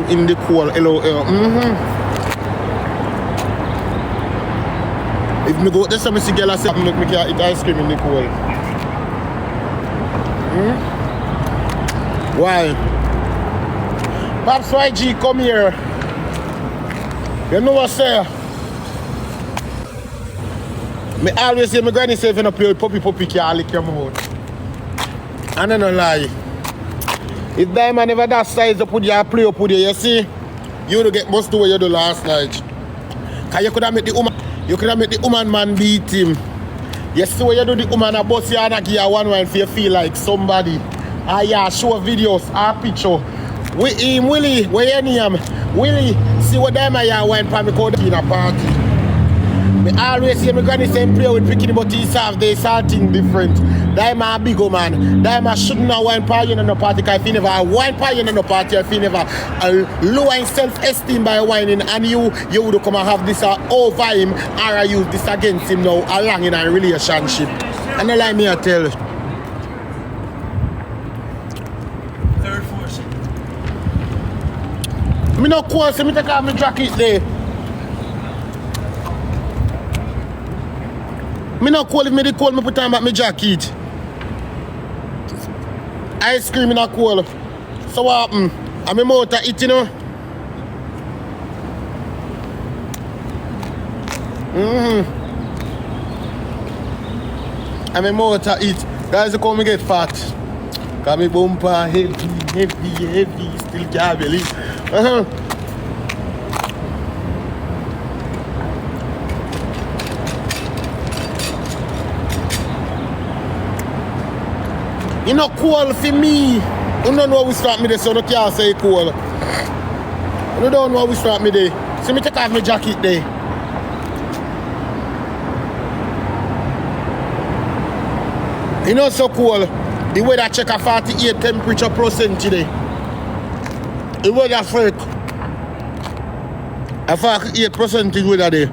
in the cold, LOL. If me go, there's some see girl say make me can eat ice cream in the cold. Why? Pops YG, come here. You know what say? Me always say my granny say if you don't play with puppy can't lick your mouth. And I don't lie. If Diamond never that size up with you play up with you see, you don't get most of what you do last night. Cause you could have made the woman man beat him. You see what you do the woman a boss you and a give you one wine for you feel like somebody. Yeah, show videos, picture. With him, Willie, where you name? Willie, see what Diamond you wine for me called in a party. Me always see my granny say play with picking but he have they something different. Diamond a big man. Diamond shouldn't have wine party in no party because if he never wine party in no party, if he never lower self-esteem by whining and you would come and have this over him or use this against him now along in a relationship. And they like me I tell you. Third force. Me no cool, so me take off my jacket there. Me no cold if me the cold, me put on back my jacket. Ice cream in a cold. So what happen? I'm in mouth eat, you know. I'm in mouth eat. Guys, you come me get fat. Cause me bumper heavy, still can't believe. You know cool for me. You don't know how we start me there, so you can't say cool. You don't know how we start me there. So me take off my jacket there. You know so cool. The weather check a 48 temperature percent today. The weather fake. A 48% in weather there.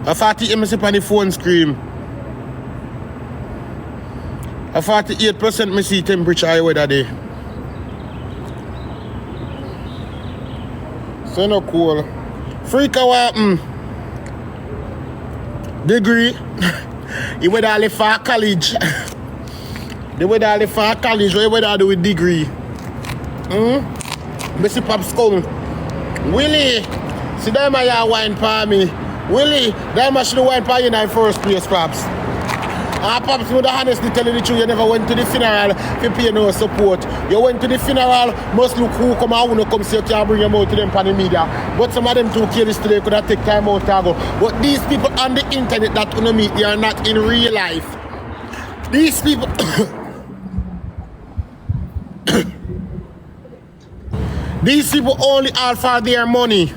A 48 me see on the phone screen. A 48% me see temperature weather there. So no cool. Freak what happen? Degree. The weather I live for college. The weather I live for college. What the weather I do with degree? Me see Pops come. Willie, see them a wine for me. Willie, that much should have went by you in the first place, Pops. Pops, would honestly tell you the truth, you never went to the funeral to pay no support. You went to the funeral, must look who come out, who come see you can't bring them out to them on the media. But some of them too careless today could have take time out to go. But these people on the internet that you meet, they are not in real life. These people... These people only are for their money.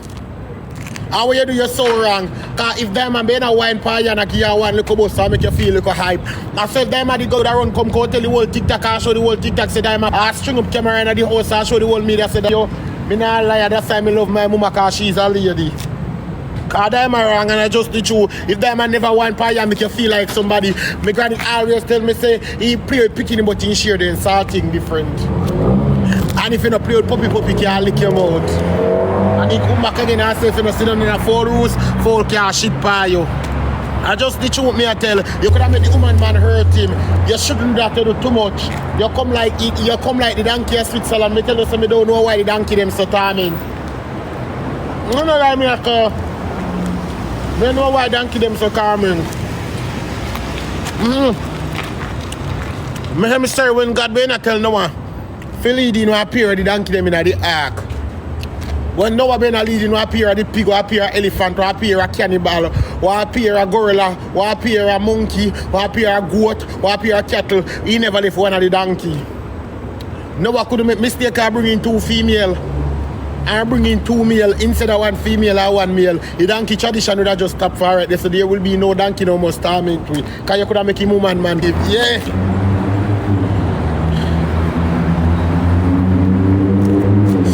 How will you do you so wrong? Because if them be in a wine party and give you one little bus and make you feel like a hype. I said them the go around come tell the whole TikTok and show the whole TikTok say them string up camera in the house and show the whole media say that yo, me not lie, that's why I love my mama because she's a lady. Because them are wrong and I just the truth. If them never wine party and make you feel like somebody, my granny always tell me say he play with picking but he share the something different. And if you don't play with puppy can't lick your mouth. And he come back again and say if you don't sit down in a 4 rules, 4 can't shit by you. I just the truth me I tell you could have made the woman man hurt him. You shouldn't have to do too much. You come like the donkey of Switzerland. Me tell you so me don't know why the donkey them so timing. You know what I mean? I don't know why donkey them so calming. Me say when God be not tell no one. Feel leading no appear the donkey them in the ark. When Noah been a leading, will appear a the pig, will appear an elephant, will appear a cannibal, will appear a gorilla, will appear a monkey, will appear a goat, will appear a cattle. He never left one of the donkey. Noah could make mistake of bringing 2 female and bringing 2 male instead of 1 female or 1 male. The donkey tradition would have just stopped for it. So there will be no donkey no more starming to it. Because you could have make him woman man give. Yeah.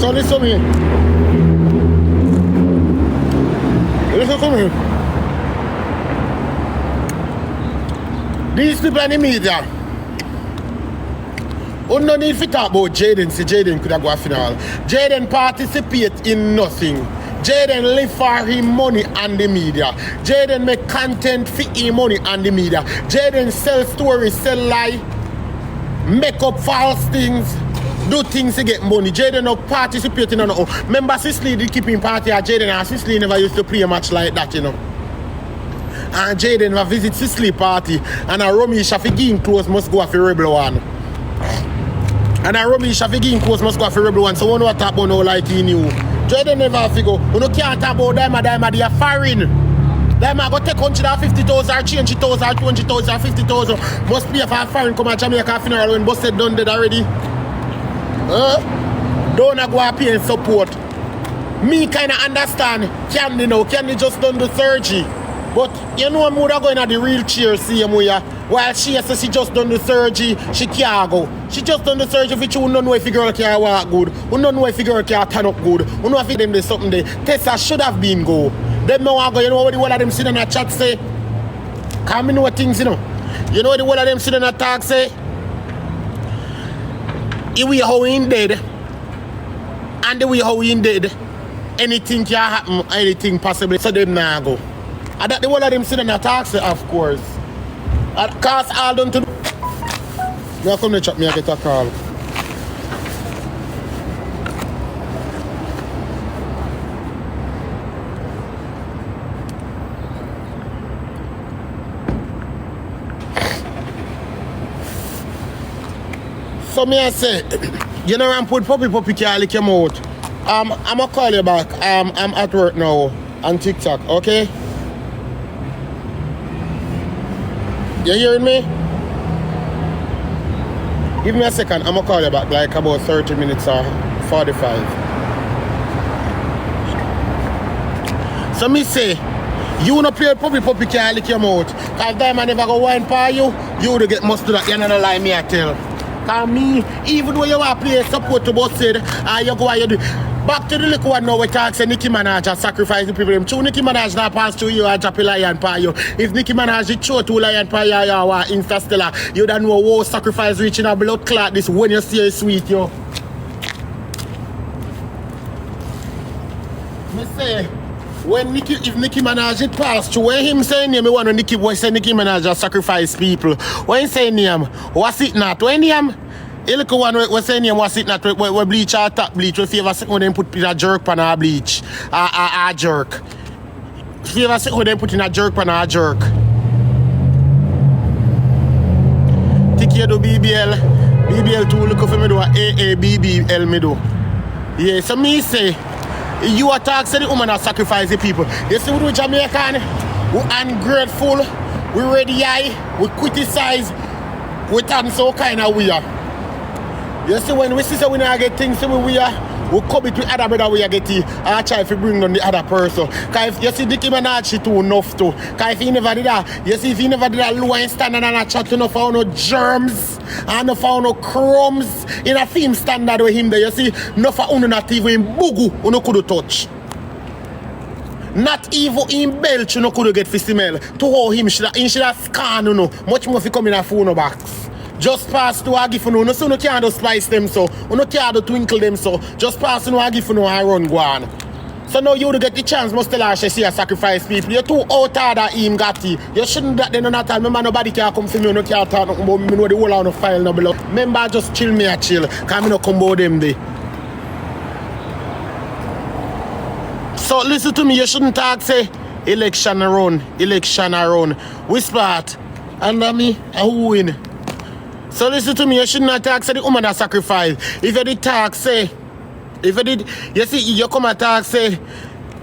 So listen to me. Listen to me. These people in the media, We no need to talk about Jaden. See, Jaden could have go a funeral. Jaden participate in nothing. Jaden live for him money and the media. Jaden make content for him money and the media. Jaden sell stories, sell lie, make up false things, do things to get money. Jaden no participate in no. Remember Cicely did keep him party at Jaden, and Cicely never used to play a match like that, you know. And Jaden will visit Cicely party, and a Romy Shafigin clothes must go for Rebel One. And a Romy Shafigin clothes must go for Rebel One, so we know what talk about no like he knew. Jaden never figure. We no can't talk about them, they are foreign. Them go take country that 50,000 or change it 1,000 or 20,000 or 50,000. Must pay for a foreign come at Jamaica funeral when busted done dead already. Don't go and pay and support. Me kind of understand Candy now. Candy just done the surgery. But you know I'm going at the real chair same way. While she says she just done the surgery, she can't go. She just done the surgery which you don't know if the girl can walk good. You don't know if the girl can turn up good. You know if them there's something there. Tessa should have been go. Them no want go. You know what the whole of them sit in a chat say? Come know things, you know. You know what the whole of them sit in a talk say? The way how he dead and the way how he dead, anything can happen, anything possible. So them now go. And that the whole of them sit in a talk say, of course. And cause all done to now come to chat me and get a call. So me I say, you know I'm put puppy can't lick him out. I'm gonna call you back. I'm at work now on TikTok, okay? You hearing me? Give me a second, I'm gonna call you back like about 30 minutes or 45. So me say, you no play puppy can't lick your mouth. Cause them I never go wine for you, you would get must do that, you know lie me I tell. Cause me, even though you want to play support to both said, you go and you do. Back to the little one now we talk say Nicki Minaj sacrifice the people. Them true Nicki Minaj now pass through you and drop a lion for you. If Nicki Minaj did show 2 lion for you or Instastellar, you don't know what sacrifice reaching a blood clot this when you see it sweet yo. Me say when if Nicki Minaj did pass through, when him saying name, me want to Nicki boy say Nicki Minaj sacrifice people. When he say name, what's it not? When name? The little one was saying name what's it not? We bleach or top bleach. We favor sit when they put a jerk on a bleach. A jerk. Favor sit when they put in a jerk on a jerk. Tikki do BBL. BBL 2 look for me do a BBL me do. Yeah, so me say you attack say the woman that sacrifice the people. You see we do Jamaican, we ungrateful, we ready eye, we criticize, we turn so kind of weird. You see when we see so we not get things so we come it with other brother we are getting and try to bring down the other person. Cause if you see Nicki Minaj she too enough too. Cause if he never did that, you see if he never did that low and standard and a chat to no found no germs and no found no crumbs in a film standard with him there. You see, no for uno not even bugu uno could touch. Not even in belch you no could get for smell. To how him should have scan uno. Much more if he come in a phone box. Just pass to a gift no, so no can't do spice them so, no can't do twinkle them so, just pass to a gift no and run go on. So now you to get the chance must tell her she see a sacrifice people. You're too out of him Gotti. You shouldn't that then not tell me man nobody can come for me, no can't talk nothing about me, know the whole of the file no below. Remember just chill me a chill, cause me no come about them day. So listen to me, you shouldn't talk say election around. Which part? Under me, who win? So listen to me, you should not talk say the woman that sacrifice. If you did talk say, if you did, you see, you come and talk say,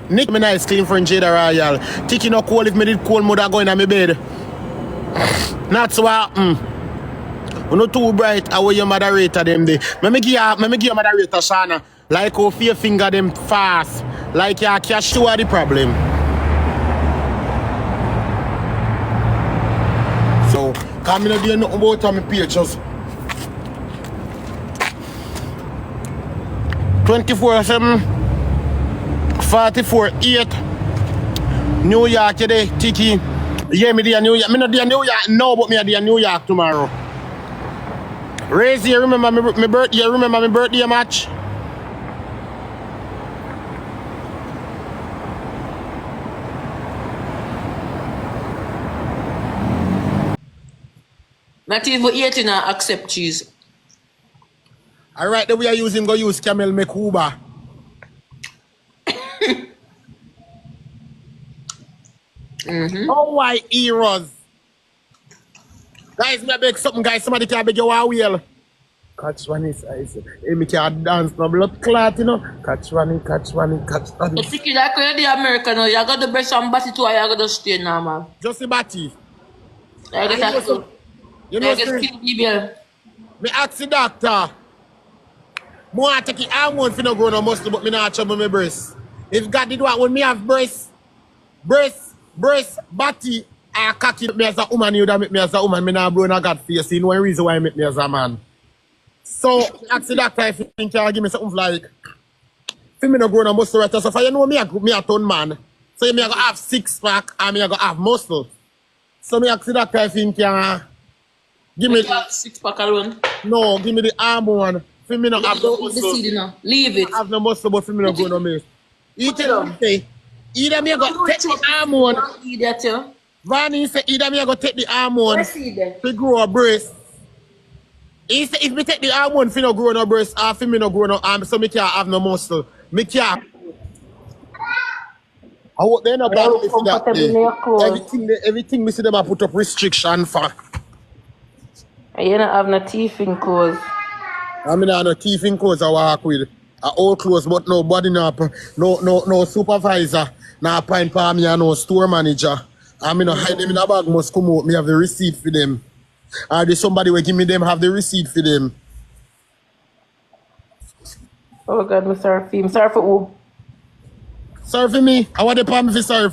Nick me nice clean from Jada Royal. Tikki no cold if me did cold mother going in my bed. Not so happen. You not too bright how you moderator them day. Me give you moderator Shana. Like how few finger them fast. Like you can show the problem. So come in there nothing about on my page just 24/7 44/8 New York today, Tikki. Yeah, me there New York. Me not there New York now, but me there New York tomorrow. Raise, you remember my birthday? You remember my birthday match? Not even eating and accept cheese. Alright, the way I use him, go use camel make Uber. Oh, why heroes? Guys, me beg something, guys. Somebody can beg you a wheel. Catch one is ice. Hey, me can dance, no blood clot, you know. Catch one, catch one, catch one. The Tikki like you're the American, you got the best and batty too, you got the stay now, man. Just the batty. I get that too. You know, I get skin BBL. me ask the doctor. More I take the hormone for no grow no muscle, but me not trouble my breast. If God did what when me have breast, batty, I cocky me as a woman, you that make me as a woman, me not blow no God face. You know one reason why I make me as a man. So ask the doctor if you think you give me something like for me no grow no muscle right. So for you know me a ton man. So me I go have 6-pack and me I go have muscle. So me ask the doctor if you think give me 6-pack alone. no, give me the hormone. For me not have no muscle. Leave it. I have no muscle, but for me not grow no meat. Either me I go take the hormone. Idiot, you. Vanny say either me I go take the hormone to grow a breast. He say if me take the hormone for no grow no breast, or for me no grow no arm, so me can't have no muscle. Me can't. I hope they no bother me for that day. Everything me see them I put up restriction for. You don't have no teeth in clothes. I mean I have no teeth in clothes I walk with. All clothes, but no body no supervisor, no pine for me and no store manager. I mean no hide them in a bag must come out. Me have the receipt for them. Or there's somebody will give me them have the receipt for them. Oh God, I'm sorry for you. I'm sorry for who? Sorry for me. I want the palm if you sorry.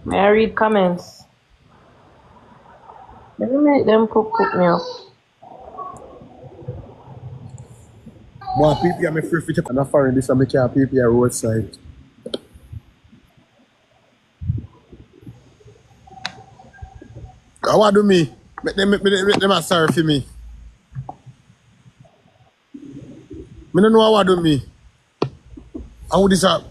May I read comments? Let me make them cook me up. More people are my free fit and a foreign this and make your people are roadside. What do me? Make them are sorry for me. I don't know what do me. How this up?